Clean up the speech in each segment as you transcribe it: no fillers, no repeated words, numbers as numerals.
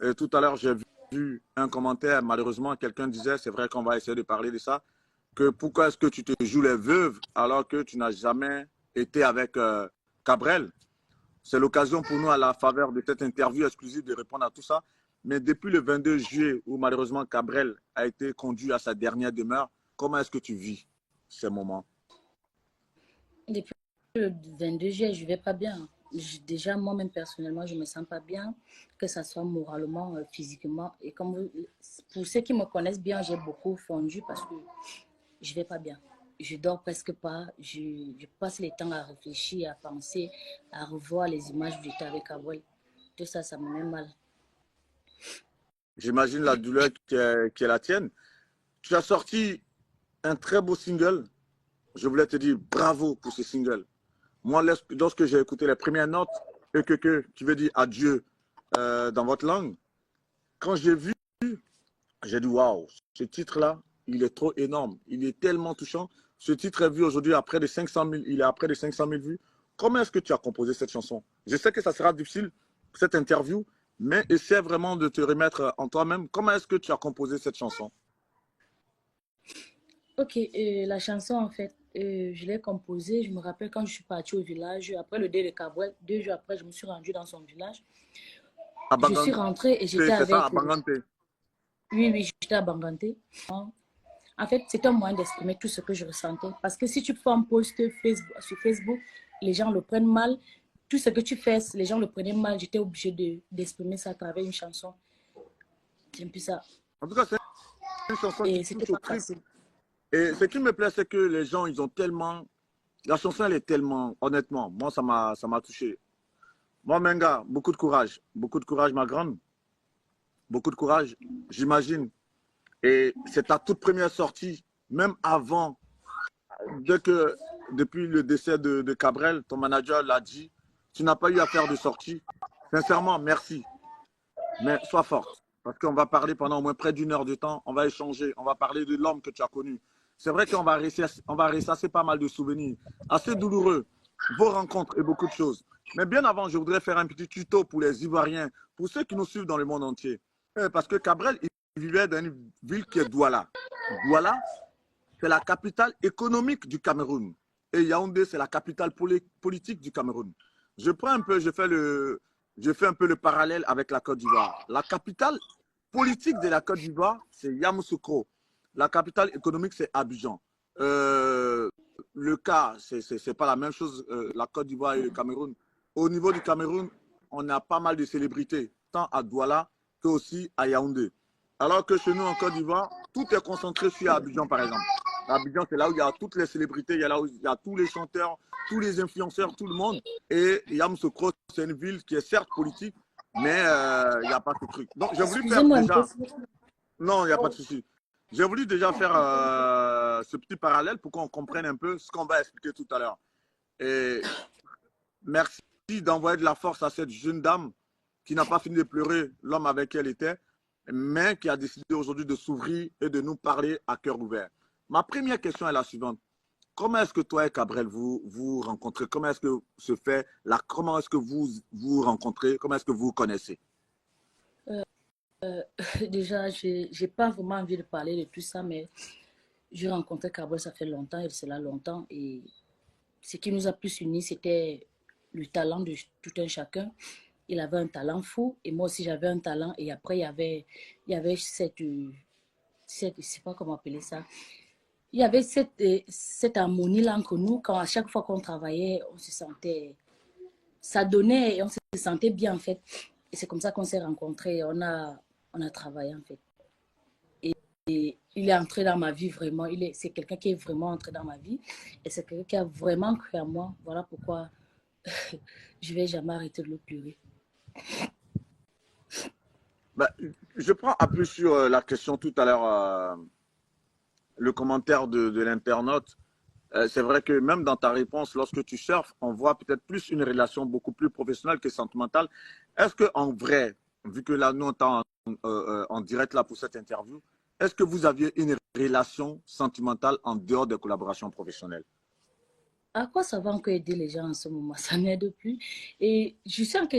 Et tout à l'heure, j'ai vu un commentaire, malheureusement, quelqu'un disait, c'est vrai qu'on va essayer de parler de ça, que pourquoi est-ce que tu te joues les veuves alors que tu n'as jamais été avec Cabrel? C'est l'occasion pour nous, à la faveur de cette interview exclusive, de répondre à tout ça. Mais depuis le 22 juillet, où malheureusement Cabrel a été conduit à sa dernière demeure, comment est-ce que tu vis ces moments? Depuis le 22 juillet, je ne vais pas bien. Déjà, moi-même, personnellement, je ne me sens pas bien, que ce soit moralement, physiquement. Et comme pour ceux qui me connaissent bien, j'ai beaucoup fondu parce que je ne vais pas bien. Je dors presque pas. Je passe le temps à réfléchir, à penser, à revoir les images où j'étais avec Abuel. Tout ça, ça me met mal. J'imagine la douleur qui est la tienne. Tu as sorti un très beau single. Je voulais te dire bravo pour ce single. Moi, lorsque j'ai écouté les premières notes, qui veut dire adieu dans votre langue, quand j'ai vu, j'ai dit waouh, ce titre-là, il est trop énorme. Il est tellement touchant. Ce titre est vu aujourd'hui à près de 500 000, il est à près de 500 000 vues. Comment est-ce que tu as composé cette chanson? Je sais que ça sera difficile, cette interview, mais essaie vraiment de te remettre en toi-même. Comment est-ce que tu as composé cette chanson? Ok, la chanson, en fait, je l'ai composée. Je me rappelle quand je suis partie au village, après le dé de Cabrel, 2 jours après, je me suis rendue dans son village. À Je suis Bangante, rentrée et j'étais c'est ça, à avec... Bangante. oui, oui, j'étais à Banganté. En fait, c'était un moyen d'exprimer tout ce que je ressentais. Parce que si tu fais un post Facebook, sur Facebook, les gens le prennent mal. Tout ce que tu fais, les gens le prenaient mal. J'étais obligée d'exprimer ça à travers une chanson. C'est un peu ça. En tout cas, c'est une chanson qui Et c'était touche au pas trip. facile. Et ce qui me plaît, c'est que les gens, ils ont tellement. La chanson, elle est tellement. Honnêtement, moi, ça m'a touché. Moi, Menga, beaucoup de courage, ma grande, beaucoup de courage, j'imagine. Et c'est ta toute première sortie, même avant, dès que, depuis le décès de Cabrel, ton manager l'a dit, tu n'as pas eu à faire de sortie. Sincèrement, merci. Mais sois forte. Parce qu'on va parler pendant au moins près d'1 heure de temps, on va échanger, on va parler de l'homme que tu as connu. C'est vrai qu'on va ressasser pas mal de souvenirs, assez douloureux, vos rencontres et beaucoup de choses. Mais bien avant, je voudrais faire un petit tuto pour les Ivoiriens, pour ceux qui nous suivent dans le monde entier. Parce que Cabrel, il vivait dans une ville qui est Douala. Douala, c'est la capitale économique du Cameroun. Et Yaoundé, c'est la capitale politique du Cameroun. Je prends un peu, je fais un peu le parallèle avec la Côte d'Ivoire. La capitale politique de la Côte d'Ivoire, c'est Yamoussoukro. La capitale économique, c'est Abidjan. Le cas, c'est pas la même chose, la Côte d'Ivoire et le Cameroun. Au niveau du Cameroun, on a pas mal de célébrités, tant à Douala que aussi à Yaoundé. Alors que chez nous, en Côte d'Ivoire, tout est concentré sur Abidjan, par exemple. Abidjan, c'est là où il y a toutes les célébrités, il y a là où il y a tous les chanteurs, tous les influenceurs, tout le monde. Et Yamoussoukro, c'est une ville qui est certes politique, mais il n'y a pas ce truc. Donc, j'ai voulu faire Excusez-moi un peu. déjà. Non, il n'y a pas de souci. J'ai voulu déjà faire ce petit parallèle pour qu'on comprenne un peu ce qu'on va expliquer tout à l'heure. Et merci d'envoyer de la force à cette jeune dame qui n'a pas fini de pleurer l'homme avec qui elle était, mais qui a décidé aujourd'hui de s'ouvrir et de nous parler à cœur ouvert. Ma première question est la suivante. Comment est-ce que toi et Cabrel vous rencontrez? Comment est-ce que se fait là? Comment est-ce que vous rencontrez? Comment est-ce que vous connaissez? Déjà, j'ai pas vraiment envie de parler de tout ça, mais j'ai rencontré Cabrel, ça fait longtemps, et c'est là longtemps. Et ce qui nous a plus unis, c'était le talent de tout un chacun. Il avait un talent fou et moi aussi j'avais un talent. Et après, il y avait je sais pas comment appeler ça. Il y avait cette harmonie-là entre nous. Quand à chaque fois qu'on travaillait, on se sentait, ça donnait et on se sentait bien en fait. Et c'est comme ça qu'on s'est rencontrés. On a travaillé en fait. Et il est entré dans ma vie vraiment. C'est quelqu'un qui est vraiment entré dans ma vie. Et c'est quelqu'un qui a vraiment cru à moi. Voilà pourquoi je ne vais jamais arrêter de le pleurer. Ben, je prends appui sur la question tout à l'heure, le commentaire de l'internaute. C'est vrai que même dans ta réponse, lorsque tu surfes, on voit peut-être plus une relation beaucoup plus professionnelle que sentimentale. Est-ce qu'en vrai, vu que là, nous, on est en direct là pour cette interview, est-ce que vous aviez une relation sentimentale en dehors des collaborations professionnelles? À quoi ça va encore aider les gens en ce moment? Ça n'aide plus. Et je sens que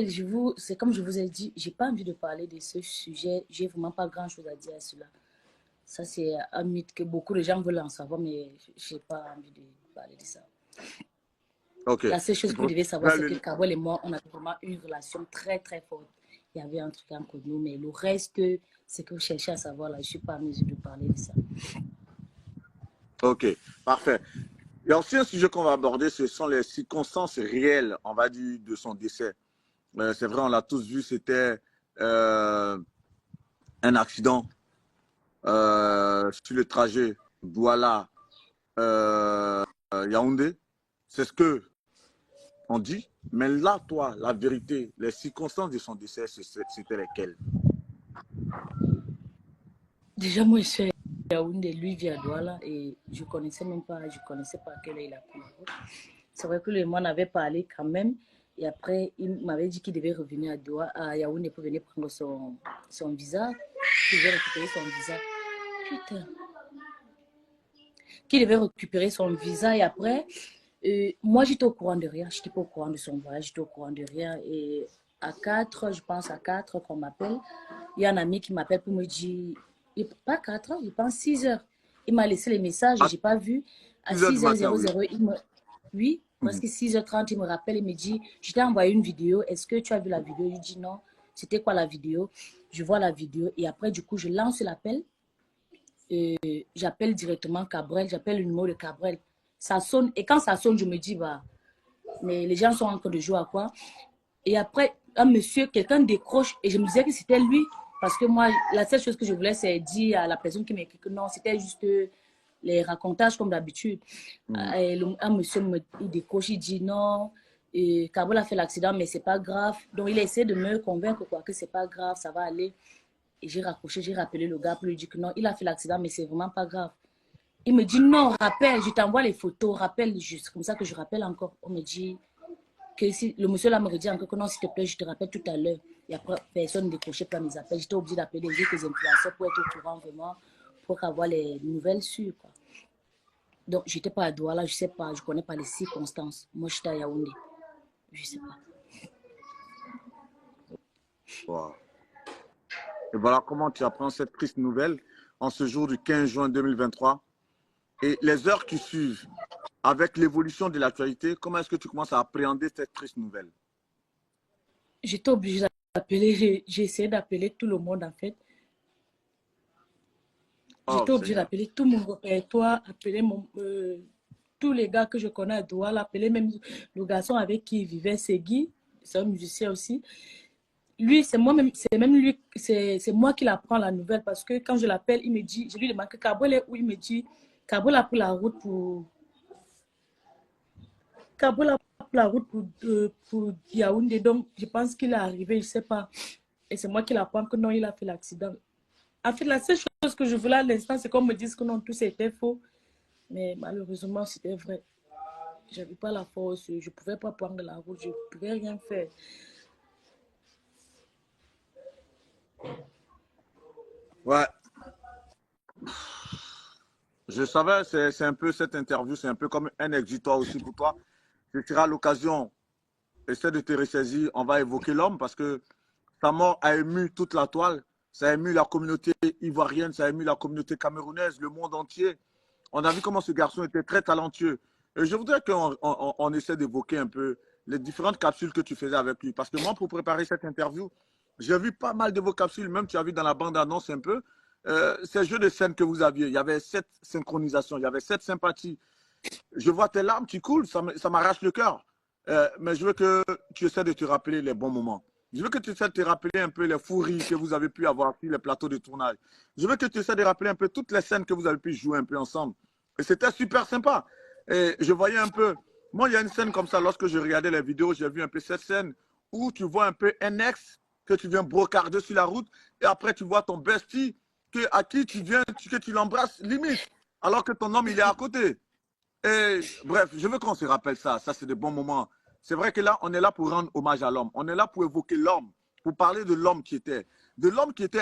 c'est comme je vous ai dit, j'ai pas envie de parler de ce sujet. J'ai vraiment pas grand-chose à dire à cela. Ça, c'est un mythe que beaucoup de gens veulent en savoir, mais j'ai pas envie de parler de ça. Ok. La seule chose Tu que vous devez savoir, c'est que préfères Carole et moi, on a vraiment une relation très, très forte. Il y avait un truc entre nous, mais le reste, c'est que vous cherchez à savoir, là, je ne suis pas en mesure de parler de ça. Ok, parfait. Il y a aussi un sujet qu'on va aborder, ce sont les circonstances réelles, on va dire, de son décès. C'est vrai, on l'a tous vu, c'était un accident sur le trajet Douala Yaoundé. C'est ce que on dit. Mais là, toi, la vérité, les circonstances de son décès, c'était lesquelles? Déjà, moi, je suis à Yaoundé, lui vit à Douala et je ne connaissais pas à quelle heure il a pris la route. C'est vrai que lui et moi, on avait parlé quand même. Et après, il m'avait dit qu'il devait revenir à Yaoundé pour venir prendre son visa. Qu'il devait récupérer son visa. Putain. Qu'il devait récupérer son visa et après, moi, j'étais au courant de rien. Je n'étais pas au courant de son voyage, j'étais au courant de rien. Et à 4, je pense à 4 qu'on m'appelle, il y a un ami qui m'appelle pour me dire, pas 4 heures, il pense 6 heures. Il m'a laissé les messages et À je n'ai pas vu. À 6 heures du matin, oui. 6h00, oui, Mhm. presque 6h30, il me rappelle, il me dit, je t'ai envoyé une vidéo, est-ce que tu as vu la vidéo? Je dis non. C'était quoi la vidéo? Je vois la vidéo et après, du coup, je lance l'appel. J'appelle directement Cabrel, j'appelle le numéro de Cabrel. Ça sonne, et quand ça sonne, je me dis, bah, mais les gens sont en train de jouer à quoi? Et après, un monsieur, quelqu'un décroche, et je me disais que c'était lui, parce que moi, la seule chose que je voulais, c'est dire à la personne qui m'écrit que non, c'était juste les racontages comme d'habitude. Mhm. Un monsieur il décroche, il dit non, et Cabrel a fait l'accident, mais c'est pas grave. Donc, il a essayé de me convaincre quoi, que c'est pas grave, ça va aller. Et j'ai raccroché, j'ai rappelé le gars pour lui dire que non, il a fait l'accident, mais c'est vraiment pas grave. Il me dit non, rappelle, je t'envoie les photos, rappelle, c'est comme ça que je rappelle encore. On me dit que si le monsieur là me redit encore que non, s'il te plaît, je te rappelle tout à l'heure. Et après, personne ne décrochait pas mes appels. J'étais obligée d'appeler les autres influenceurs pour être au courant vraiment, pour avoir les nouvelles sûres. Quoi. Donc, j'étais pas à Douala, je sais pas, je connais pas les circonstances. Moi, j'étais à Yaoundé, je sais pas. Wow. Et voilà comment tu apprends cette triste nouvelle en ce jour du 15 juin 2023. Et les heures qui suivent, avec l'évolution de l'actualité, comment est-ce que tu commences à appréhender cette triste nouvelle? J'étais obligée d'appeler, j'ai essayé d'appeler tout le monde en fait. Oh J'étais obligée Seigneur. d'appeler tout mon répertoire, appeler tous les gars que je connais à Douala, appeler même le garçon avec qui il vivait, c'est Guy, c'est un musicien aussi. Lui, c'est même lui, c'est moi qui l'apprends la nouvelle parce que quand je l'appelle, il me dit, je lui demande que Kabul est où, il me dit, Kabul a pris la route pour Yaoundé, donc je pense qu'il est arrivé, je sais pas. Et c'est moi qui l'apprends que non, il a fait l'accident. En fait, la seule chose que je voulais à l'instant, c'est qu'on me dise que non, tout c'était faux. Mais malheureusement, c'était vrai. Je n'avais pas la force, je ne pouvais pas prendre la route, je ne pouvais rien faire. Ouais, je savais, c'est un peu cette interview, c'est un peu comme un exutoire aussi pour toi. Ce sera l'occasion, essaie de te ressaisir, on va évoquer l'homme parce que sa mort a ému toute la toile, ça a ému la communauté ivoirienne, ça a ému la communauté camerounaise, le monde entier. On a vu comment ce garçon était très talentueux. Et je voudrais qu'on essaie d'évoquer un peu les différentes capsules que tu faisais avec lui. Parce que moi, pour préparer cette interview, j'ai vu pas mal de vos capsules, même tu as vu dans la bande-annonce un peu, ces jeux de scène que vous aviez. Il y avait cette synchronisation, il y avait cette sympathie. Je vois tes larmes qui coulent, ça m'arrache le cœur. Mais je veux que tu essaies de te rappeler les bons moments. Je veux que tu essaies de te rappeler un peu les fous rires que vous avez pu avoir sur les plateaux de tournage. Je veux que tu essaies de rappeler un peu toutes les scènes que vous avez pu jouer un peu ensemble. Et c'était super sympa. Et je voyais un peu. Moi, il y a une scène comme ça, lorsque je regardais les vidéos, j'ai vu un peu cette scène où tu vois un peu un ex que tu viens brocarder sur la route et après tu vois ton bestie à qui tu viens, que tu l'embrasses limite, alors que ton homme, il est à côté. Et bref, je veux qu'on se rappelle ça. Ça, c'est des bons moments. C'est vrai que là, on est là pour rendre hommage à l'homme. On est là pour évoquer l'homme, pour parler de l'homme qui était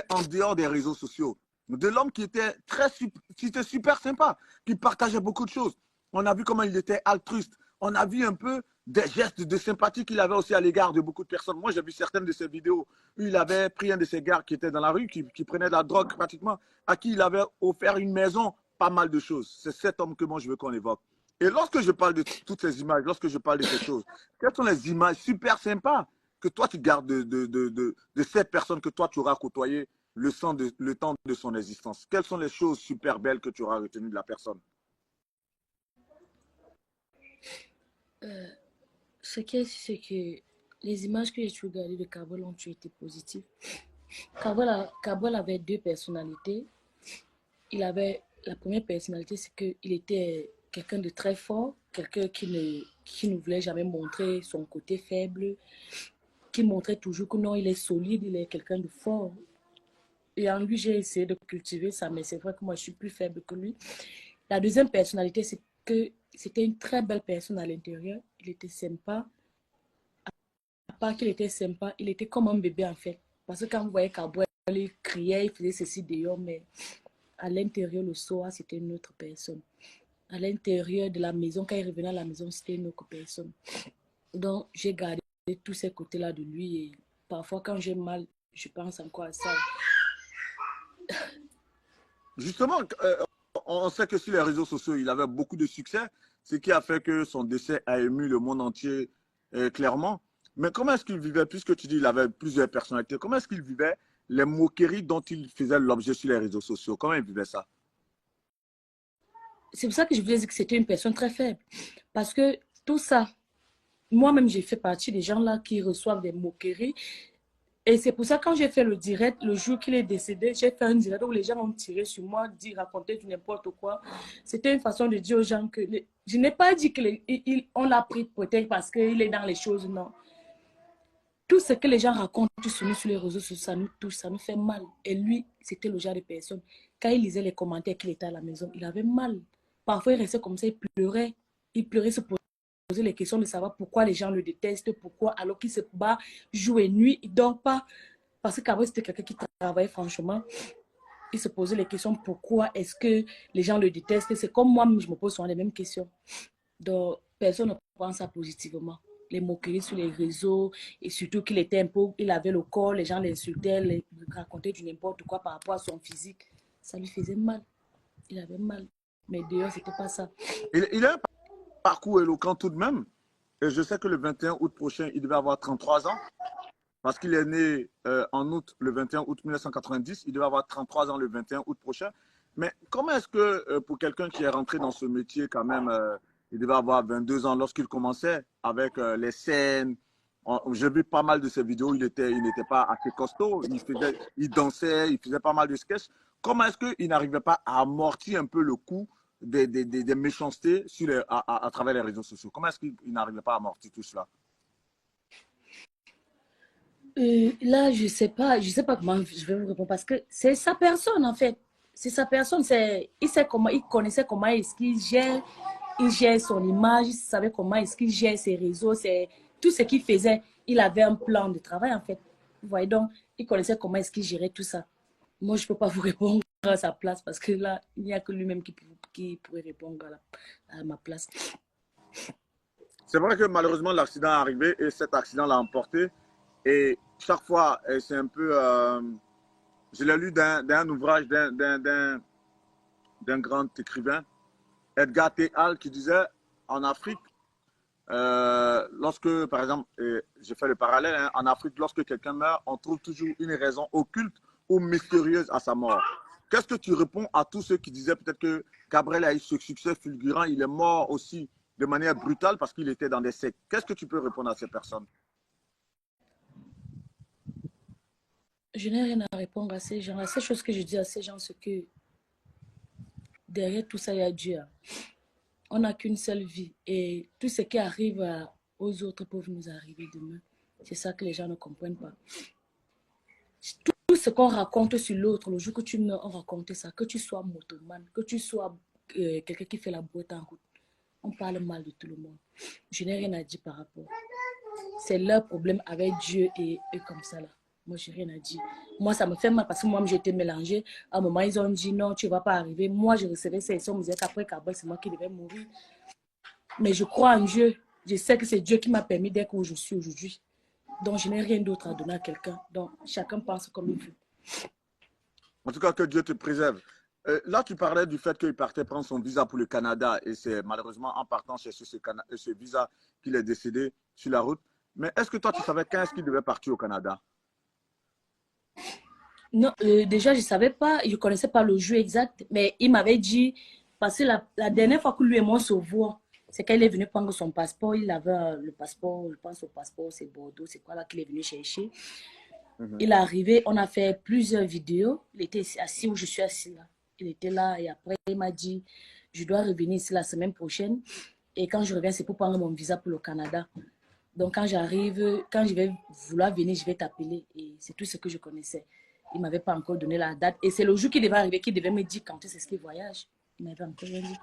en dehors des réseaux sociaux, de l'homme qui était super sympa, qui partageait beaucoup de choses. On a vu comment il était altruiste. on a vu un peu des gestes de sympathie qu'il avait aussi à l'égard de beaucoup de personnes. Moi, j'ai vu certaines de ses vidéos où il avait pris un de ses gars qui était dans la rue, qui prenait de la drogue pratiquement, à qui il avait offert une maison, pas mal de choses. C'est cet homme que moi, je veux qu'on évoque. Et lorsque je parle de toutes ces images, lorsque je parle de ces choses, quelles sont les images super sympas que toi, tu gardes de cette personne que toi, tu auras côtoyé le temps de son existence? Quelles sont les choses super belles que tu auras retenues de la personne? Ce qui est, c'est que les images que j'ai pu regarder de Carbol ont été positives. Carbol avait deux personnalités. Il avait la première personnalité, c'est qu'il était quelqu'un de très fort, quelqu'un qui ne voulait jamais montrer son côté faible, qui montrait toujours que non, il est solide, il est quelqu'un de fort. Et en lui, j'ai essayé de cultiver ça, mais c'est vrai que moi, je suis plus faible que lui. La deuxième personnalité, c'est que c'était une très belle personne à l'intérieur. Il était sympa. À part qu'il était sympa, il était comme un bébé en fait. Parce que quand vous voyez Carbouel, il criait, il faisait ceci dehors, mais à l'intérieur, le soir, c'était une autre personne. À l'intérieur de la maison, quand il revenait à la maison, c'était une autre personne. Donc, j'ai gardé tous ces côtés-là de lui et parfois, quand j'ai mal, je pense encore à ça. Justement, on sait que sur les réseaux sociaux, il avait beaucoup de succès, ce qui a fait que son décès a ému le monde entier clairement. Mais comment est-ce qu'il vivait, puisque tu dis qu'il avait plusieurs personnalités, comment est-ce qu'il vivait les moqueries dont il faisait l'objet sur les réseaux sociaux? Comment il vivait ça? C'est pour ça que je voulais dire que c'était une personne très faible. Parce que tout ça, moi-même, j'ai fait partie des gens là qui reçoivent des moqueries. Et c'est pour ça que quand j'ai fait le direct, le jour qu'il est décédé, j'ai fait un direct où les gens ont tiré sur moi, dit, raconter du n'importe quoi. C'était une façon de dire aux gens que... je n'ai pas dit qu'on l'a pris peut-être parce qu'il est dans les choses, non. Tout ce que les gens racontent sur nous, sur les réseaux sociaux, ça nous touche, ça nous fait mal. Et lui, c'était le genre de personne. Quand il lisait les commentaires qu'il était à la maison, il avait mal. Parfois, il restait comme ça, il pleurait. Il pleurait, se posait les questions de savoir pourquoi les gens le détestent, pourquoi, alors qu'il se bat jour et nuit, il ne dort pas. Parce qu'avant, c'était quelqu'un qui travaillait franchement. Il se posait les questions pourquoi est-ce que les gens le détestent. C'est comme moi, je me pose souvent les mêmes questions. Donc, personne ne prend ça positivement. Les moqueries sur les réseaux, et surtout qu'il était un peu, il avait le corps, les gens l'insultaient, les racontaient du n'importe quoi par rapport à son physique. Ça lui faisait mal. Il avait mal. Mais d'ailleurs, c'était pas ça. Il a un parcours éloquent tout de même. Et je sais que le 21 août prochain, il devait avoir 33 ans. Parce qu'il est né en août, le 21 août 1990. Il devait avoir 33 ans le 21 août prochain. Mais comment est-ce que pour quelqu'un qui est rentré dans ce métier quand même, il devait avoir 22 ans lorsqu'il commençait avec les scènes. J'ai vu pas mal de ses vidéos, il n'était pas assez costaud, il dansait, il faisait pas mal de sketchs. Comment est-ce qu'il n'arrivait pas à amortir un peu le coup des méchancetés à travers les réseaux sociaux? Comment est-ce qu'il n'arrivait pas à amortir tout cela? Là, je sais pas comment je vais vous répondre parce que c'est sa personne en fait. C'est sa personne. Il sait comment, il connaissait comment est-ce il gère son image, il savait comment est-ce qu'il gère ses réseaux, c'est tout ce qu'il faisait. Il avait un plan de travail en fait. Vous voyez donc, il connaissait comment est-ce qu'il gérait tout ça. Moi, je ne peux pas vous répondre à sa place parce que là, il n'y a que lui-même qui pourrait répondre à ma place. C'est vrai que malheureusement, l'accident est arrivé et cet accident l'a emporté. Et chaque fois, c'est un peu. Je l'ai lu d'un ouvrage d'un grand écrivain, Edgar T. Hall, qui disait en Afrique, lorsque, par exemple, j'ai fait le parallèle, hein, en Afrique, lorsque quelqu'un meurt, on trouve toujours une raison occulte ou mystérieuse à sa mort. Qu'est-ce que tu réponds à tous ceux qui disaient peut-être que Cabrel a eu ce succès fulgurant, il est mort aussi de manière brutale parce qu'il était dans des sectes? Qu'est-ce que tu peux répondre à ces personnes? Je n'ai rien à répondre à ces gens. La seule chose que je dis à ces gens, c'est que derrière tout ça, il y a Dieu. On n'a qu'une seule vie. Et tout ce qui arrive aux autres peut nous arriver demain. C'est ça que les gens ne comprennent pas. Tout ce qu'on raconte sur l'autre, le jour que tu meurs, on raconte ça. Que tu sois motomane, que tu sois quelqu'un qui fait la boîte en route. On parle mal de tout le monde. Je n'ai rien à dire par rapport. C'est leur problème avec Dieu et eux comme ça là. Moi, je n'ai rien à dire. Moi, ça me fait mal parce que moi, j'étais mélangée. À un moment, ils ont dit non, tu ne vas pas arriver. Moi, je recevais ces sons. On me disait qu'après Kabul, c'est moi qui devais mourir. Mais je crois en Dieu. Je sais que c'est Dieu qui m'a permis d'être où je suis aujourd'hui. Donc, je n'ai rien d'autre à donner à quelqu'un. Donc, chacun pense comme il veut. En tout cas, que Dieu te préserve. Là, tu parlais du fait qu'il partait prendre son visa pour le Canada et c'est malheureusement en partant chercher ce visa qu'il est décédé sur la route. Mais est-ce que toi, tu savais quand est-ce qu'il devait partir au Canada? Non, déjà, je ne savais pas, je ne connaissais pas le jeu exact, mais il m'avait dit, parce que la dernière fois que lui et moi se voient, c'est quand il est venu prendre son passeport, il avait le passeport, je pense au passeport, c'est Bordeaux, c'est quoi là qu'il est venu chercher. Mhm. Il est arrivé, on a fait plusieurs vidéos, il était assis où je suis assis là. Il était là et après, il m'a dit, je dois revenir ici la semaine prochaine et quand je reviens, c'est pour prendre mon visa pour le Canada. Donc, quand j'arrive, quand je vais vouloir venir, je vais t'appeler. Et c'est tout ce que je connaissais. Il ne m'avait pas encore donné la date. Et c'est le jour qui devait arriver, qui devait me dire quand est-ce qu'il voyage. Il m'avait encore rien dit.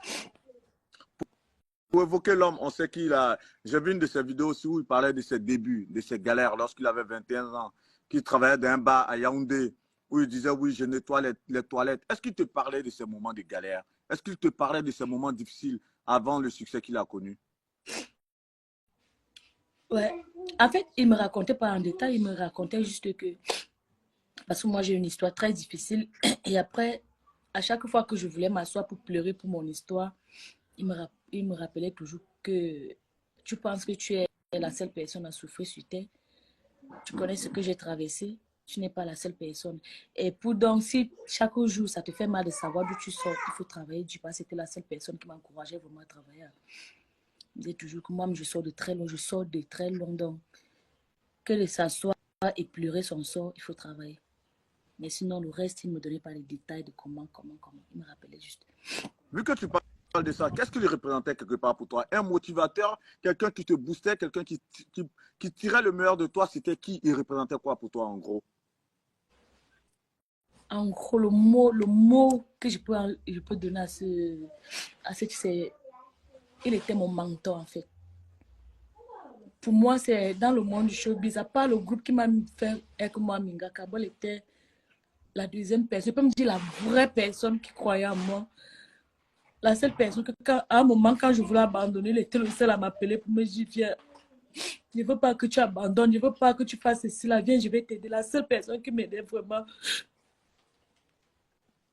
Pour évoquer l'homme, on sait qu'il a. J'ai vu une de ses vidéos aussi où il parlait de ses débuts, de ses galères lorsqu'il avait 21 ans, qu'il travaillait dans un bar à Yaoundé, où il disait oui, je nettoie les toilettes. Est-ce qu'il te parlait de ces moments de galère? Est-ce qu'il te parlait de ces moments difficiles avant le succès qu'il a connu? Ouais. En fait, il me racontait pas en détail, il me racontait juste que. Parce que moi, j'ai une histoire très difficile. Et après, à chaque fois que je voulais m'asseoir pour pleurer pour mon histoire, il me rappelait toujours que tu penses que tu es la seule personne à souffrir sur terre. Tu connais ce que j'ai traversé, tu n'es pas la seule personne. Et pour donc, si chaque jour, ça te fait mal de savoir d'où tu sors, il faut travailler du pas. C'était la seule personne qui m'encourageait vraiment à travailler. Je disais toujours que moi, je sors de très loin, je sors de très loin. Donc, que de s'asseoir et pleurer son sort, il faut travailler. Mais sinon, le reste, il ne me donnait pas les détails de comment. Il me rappelait juste. Vu que tu parles de ça, qu'est-ce qu'il représentait quelque part pour toi? Un motivateur, quelqu'un qui te boostait, quelqu'un qui tirait le meilleur de toi, c'était qui? Il représentait quoi pour toi en gros? En gros, le mot que je peux donner à ce c'est, il était mon mentor en fait. Pour moi, c'est dans le monde du showbiz, à part le groupe qui m'a fait avec moi, Minga Kabol était la deuxième personne. Je peux me dire la vraie personne qui croyait en moi. La seule personne que, à un moment, quand je voulais abandonner, il était le seul à m'appeler pour me dire, viens, je ne veux pas que tu abandonnes, je ne veux pas que tu fasses ceci, là, viens, je vais t'aider. La seule personne qui m'aidait vraiment.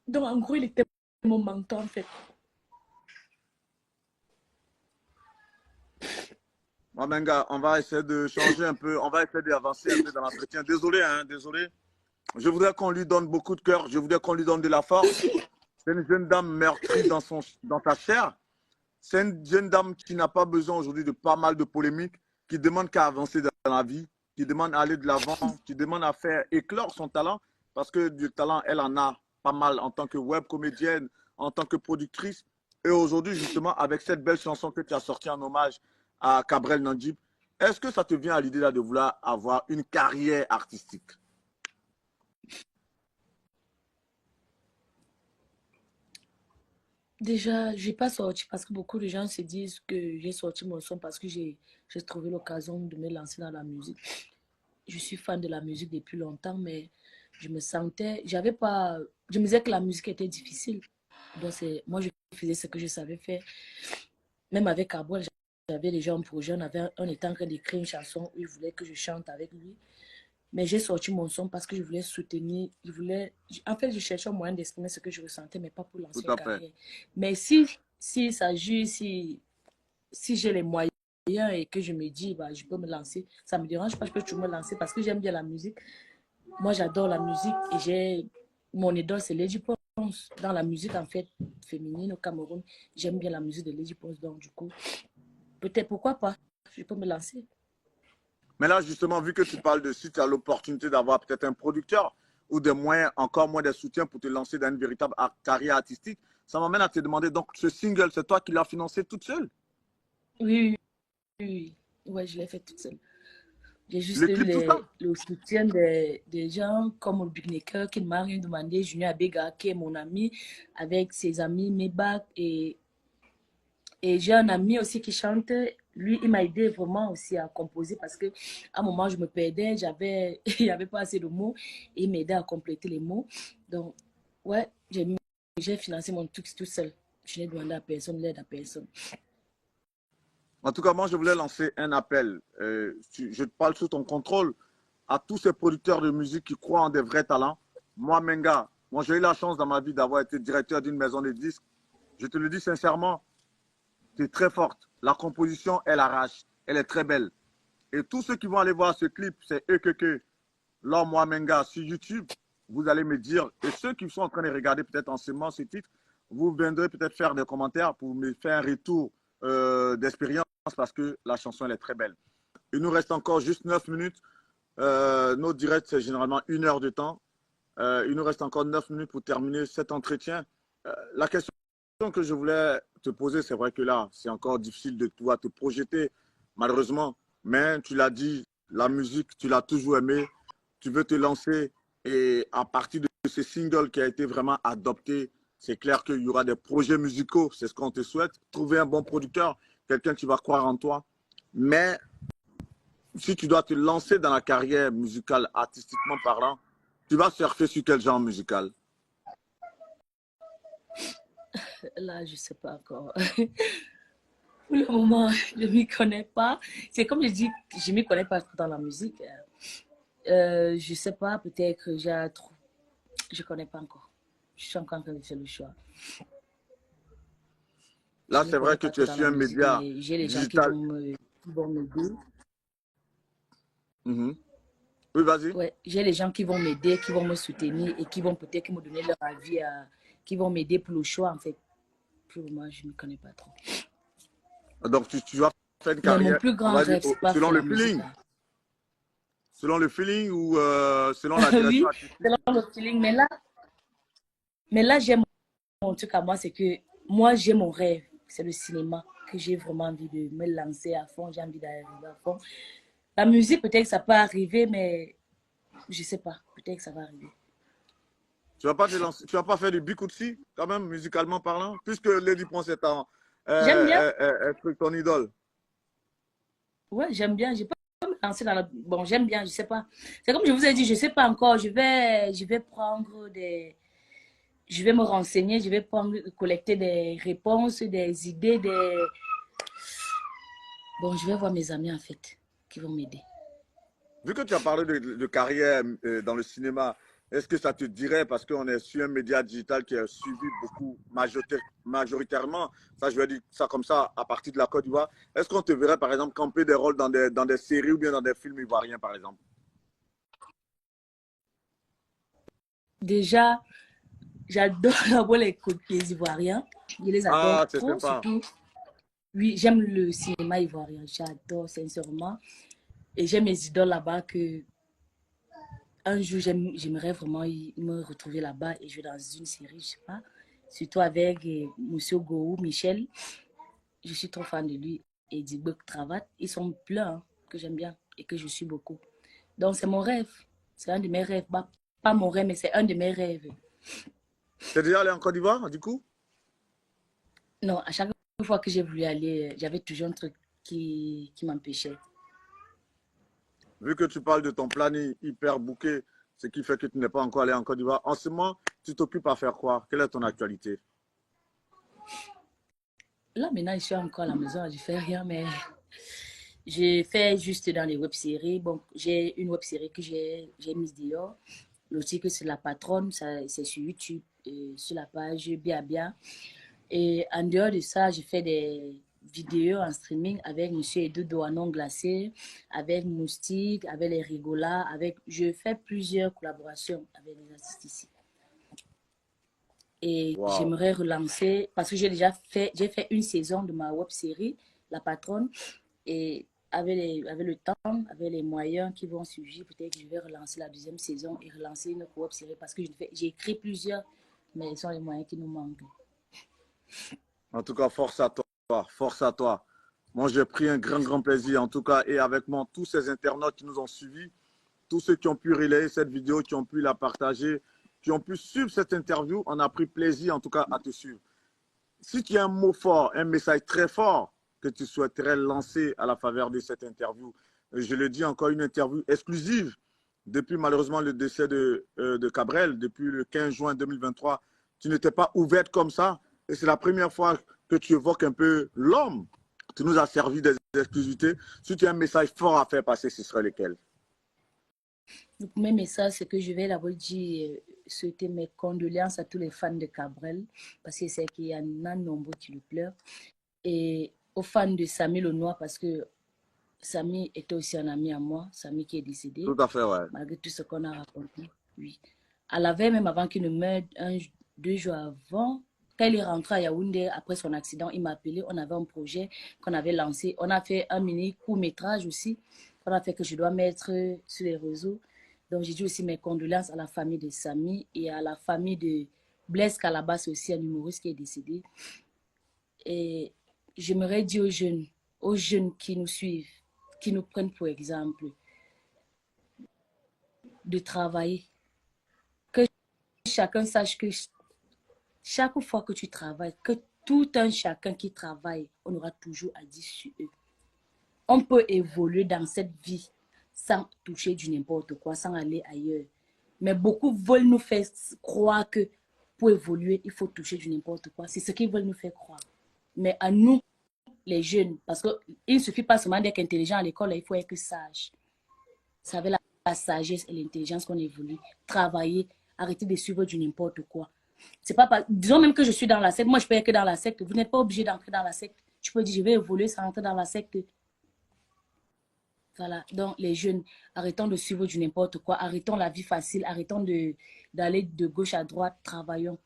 Donc, en gros, il était mon mentor, en fait. Mamenga, on va essayer de changer un peu, on va essayer d'avancer un peu dans l'entretien. Désolé, hein, désolé. Je voudrais qu'on lui donne beaucoup de cœur, je voudrais qu'on lui donne de la force. C'est une jeune dame meurtrie dans sa chair. C'est une jeune dame qui n'a pas besoin aujourd'hui de pas mal de polémiques, qui demande qu'à avancer dans la vie, qui demande à aller de l'avant, qui demande à faire éclore son talent, parce que du talent, elle en a pas mal en tant que web comédienne, en tant que productrice. Et aujourd'hui, justement, avec cette belle chanson que tu as sortie en hommage à Cabrel Nandjib, est-ce que ça te vient à l'idée là de vouloir avoir une carrière artistique? Déjà, je n'ai pas sorti parce que beaucoup de gens se disent que j'ai sorti mon son parce que j'ai trouvé l'occasion de me lancer dans la musique. Je suis fan de la musique depuis longtemps, mais je me sentais, j'avais pas, je me disais que la musique était difficile. Donc, moi, je faisais ce que je savais faire. Même avec Carbone, j'avais déjà un projet, on était en train d'écrire une chanson où il voulait que je chante avec lui. Mais j'ai sorti mon son parce que je voulais soutenir, en fait, je cherchais un moyen d'exprimer ce que je ressentais, mais pas pour lancer Tout une à fait. carrière. Mais si ça joue, si j'ai les moyens et que je me dis, bah, je peux me lancer, ça ne me dérange pas, je peux toujours me lancer parce que j'aime bien la musique. Moi, j'adore la musique et mon idole, c'est Lady Ponce. Dans la musique, en fait, féminine au Cameroun, j'aime bien la musique de Lady Ponce. Donc, du coup, peut-être pourquoi pas, je peux me lancer. Mais là, justement, vu que tu parles de si tu as l'opportunité d'avoir peut-être un producteur ou des moyens, encore moins de soutien pour te lancer dans une véritable carrière artistique, ça m'amène à te demander, donc ce single, c'est toi qui l'as financé toute seule? Oui, oui, oui. Ouais, je l'ai fait toute seule. J'ai Le juste eu clip, tout ça? le soutien des gens comme le Big Maker qui ne m'a rien demandé, Junior Abega qui est mon ami, avec ses amis Mebak et j'ai un ami aussi qui chante. Lui, il m'a aidé vraiment aussi à composer parce que à un moment, je me perdais, il n'y avait pas assez de mots et il m'aidait à compléter les mots. Donc, ouais, j'ai financé mon truc tout seul. Je n'ai demandé à personne, l'aide à personne. En tout cas, moi, je voulais lancer un appel. Je te parle sous ton contrôle à tous ces producteurs de musique qui croient en des vrais talents. Moi, Menga, moi, j'ai eu la chance dans ma vie d'avoir été directeur d'une maison de disques. Je te le dis sincèrement, tu es très forte. La composition, elle arrache. Elle est très belle. Et tous ceux qui vont aller voir ce clip, c'est eux que l'homme Menga sur YouTube, vous allez me dire. Et ceux qui sont en train de regarder peut-être en ce moment ce titre, vous viendrez peut-être faire des commentaires pour me faire un retour d'expérience parce que la chanson, elle est très belle. Il nous reste encore juste 9 minutes. Nos directs, c'est généralement 1 heure de temps. Il nous reste encore 9 minutes pour terminer cet entretien. La question que je voulais te poser, c'est vrai que là, c'est encore difficile de pouvoir te projeter, malheureusement. Mais tu l'as dit, la musique, tu l'as toujours aimé. Tu veux te lancer et à partir de ce single qui a été vraiment adopté, c'est clair qu'il y aura des projets musicaux. C'est ce qu'on te souhaite. Trouver un bon producteur, quelqu'un qui va croire en toi. Mais si tu dois te lancer dans la carrière musicale, artistiquement parlant, tu vas surfer sur quel genre musical? Là, je ne sais pas encore. Pour le moment, je ne m'y connais pas. C'est comme je dis, je ne m'y connais pas trop dans la musique. Je ne sais pas, peut-être que j'ai trop... Je ne connais pas encore. Je suis encore en train de faire le choix. Là, c'est vrai que tu es sur un média j'ai les gens digital. qui vont m'aider. Oui, vas-y. Ouais, j'ai les gens qui vont m'aider, qui vont me soutenir et qui vont peut-être me donner leur avis, qui vont m'aider pour le choix, en fait. Pour moi, je ne me connais pas trop. Donc, tu vas faire une carrière, mais mon plus grand rêve, c'est pas selon faire le la feeling. musique, hein. Selon le feeling ou selon la direction Oui, selon le feeling. Mais là j'aime mon truc à moi, c'est que moi, j'ai mon rêve. C'est le cinéma que j'ai vraiment envie de me lancer à fond. J'ai envie d'arriver à fond. La musique, peut-être que ça peut arriver, mais je ne sais pas. Peut-être que ça va arriver. Tu vas pas te lancer, tu vas pas faire du Bikutsi, quand même, musicalement parlant, puisque Lady Prince est J'aime bien. ton idole. Ouais, j'aime bien. Je peux me lancer dans la... Bon, j'aime bien, je sais pas. C'est comme je vous ai dit, je sais pas encore. Je vais prendre des... Je vais me renseigner, je vais prendre, collecter des réponses, des idées, des... Bon, je vais voir mes amis, en fait, qui vont m'aider. Vu que tu as parlé de carrière dans le cinéma, est-ce que ça te dirait, parce qu'on est sur un média digital qui est suivi beaucoup majoritairement, ça je vais dire ça comme ça, à partir de la Côte d'Ivoire, est-ce qu'on te verrait par exemple camper des rôles dans des séries ou bien dans des films ivoiriens par exemple? Déjà, j'adore les Ivoiriens. Je les adore Ah, c'est trop, sympa. surtout. Oui, j'aime le cinéma ivoirien. J'adore, sincèrement. Et j'ai mes idoles là-bas que un jour, j'aimerais vraiment me retrouver là-bas et jouer dans une série, je sais pas. Surtout avec Monsieur Gou, Michel. Je suis trop fan de lui. Et Dibok Travat. Ils sont pleins, hein, que j'aime bien et que je suis beaucoup. Donc, c'est mon rêve. C'est un de mes rêves. Bah, pas mon rêve, mais c'est un de mes rêves. T'es déjà allé en Côte d'Ivoire, du coup? Non, à chaque fois que j'ai voulu aller, j'avais toujours un truc qui m'empêchait. Vu que tu parles de ton planning hyper bouqué, ce qui fait que tu n'es pas encore allé en Côte d'Ivoire, en ce moment, tu t'occupes à faire quoi? Quelle est ton actualité? Là, maintenant, je suis encore à la maison, je fais rien, mais je fais juste dans les web-séries. Bon, j'ai une web-série que j'ai mise dehors. Le titre, c'est La Patronne, c'est sur YouTube, sur la page Bien Bien. Et en dehors de ça, je fais des vidéos en streaming avec Monsieur Edo Douanon Glacé, avec Moustique, avec les Rigolas, je fais plusieurs collaborations avec les artistes ici. Et Wow. j'aimerais relancer, parce que j'ai fait une saison de ma web-série, La Patronne, et avec le temps, avec les moyens qui vont suivre, peut-être que je vais relancer la deuxième saison et relancer une web-série, parce que j'ai écrit plusieurs, mais ce sont les moyens qui nous manquent. En tout cas, force à toi, force à toi. Moi, j'ai pris un grand plaisir, en tout cas, et avec moi, tous ces internautes qui nous ont suivis, tous ceux qui ont pu relayer cette vidéo, qui ont pu la partager, qui ont pu suivre cette interview, on a pris plaisir, en tout cas, à te suivre. Si tu as un mot fort, un message très fort que tu souhaiterais lancer à la faveur de cette interview, je le dis encore, une interview exclusive depuis malheureusement le décès de Cabrel, depuis le 15 juin 2023, tu n'étais pas ouverte comme ça. Et c'est la première fois que tu évoques un peu l'homme. Tu nous as servi des exclusivités. Si tu as un message fort à faire passer, ce serait lequel? Donc, mes messages, c'est que je vais d'abord dire, souhaiter mes condoléances à tous les fans de Cabrel, parce que c'est qu'il y en a nombreux qui le pleurent. Et aux fans de Samy Le Noir, parce que Samy était aussi un ami à moi, Samy qui est décédé, Tout à fait, ouais. malgré tout ce qu'on a raconté. Oui. À la veille, même avant qu'il ne meure, 2 jours avant, quand il est rentré à Yaoundé, après son accident, il m'a appelé. On avait un projet qu'on avait lancé. On a fait un mini court-métrage aussi, qu'on a fait que je dois mettre sur les réseaux. Donc, j'ai dit aussi mes condoléances à la famille de Samy et à la famille de Blaise Calabas, aussi un humoriste qui est décédé. Et j'aimerais dire aux jeunes qui nous suivent, qui nous prennent pour exemple, de travailler. Que chacun sache que chaque fois que tu travailles, que tout un chacun qui travaille, on aura toujours à dire sur eux. On peut évoluer dans cette vie sans toucher du n'importe quoi, sans aller ailleurs. Mais beaucoup veulent nous faire croire que pour évoluer, il faut toucher du n'importe quoi. C'est ce qu'ils veulent nous faire croire. Mais à nous, les jeunes, parce qu'il ne suffit pas seulement d'être intelligent à l'école, il faut être sage. C'est avec la sagesse et l'intelligence qu'on évolue. Travailler, arrêter de suivre du n'importe quoi. C'est pas, disons même que je suis dans la secte, moi je peux être que dans la secte. Vous n'êtes pas obligé d'entrer dans la secte. Tu peux dire, je vais évoluer sans entrer dans la secte. Voilà, donc les jeunes, arrêtons de suivre du n'importe quoi, arrêtons la vie facile, arrêtons d'aller de gauche à droite, travaillons.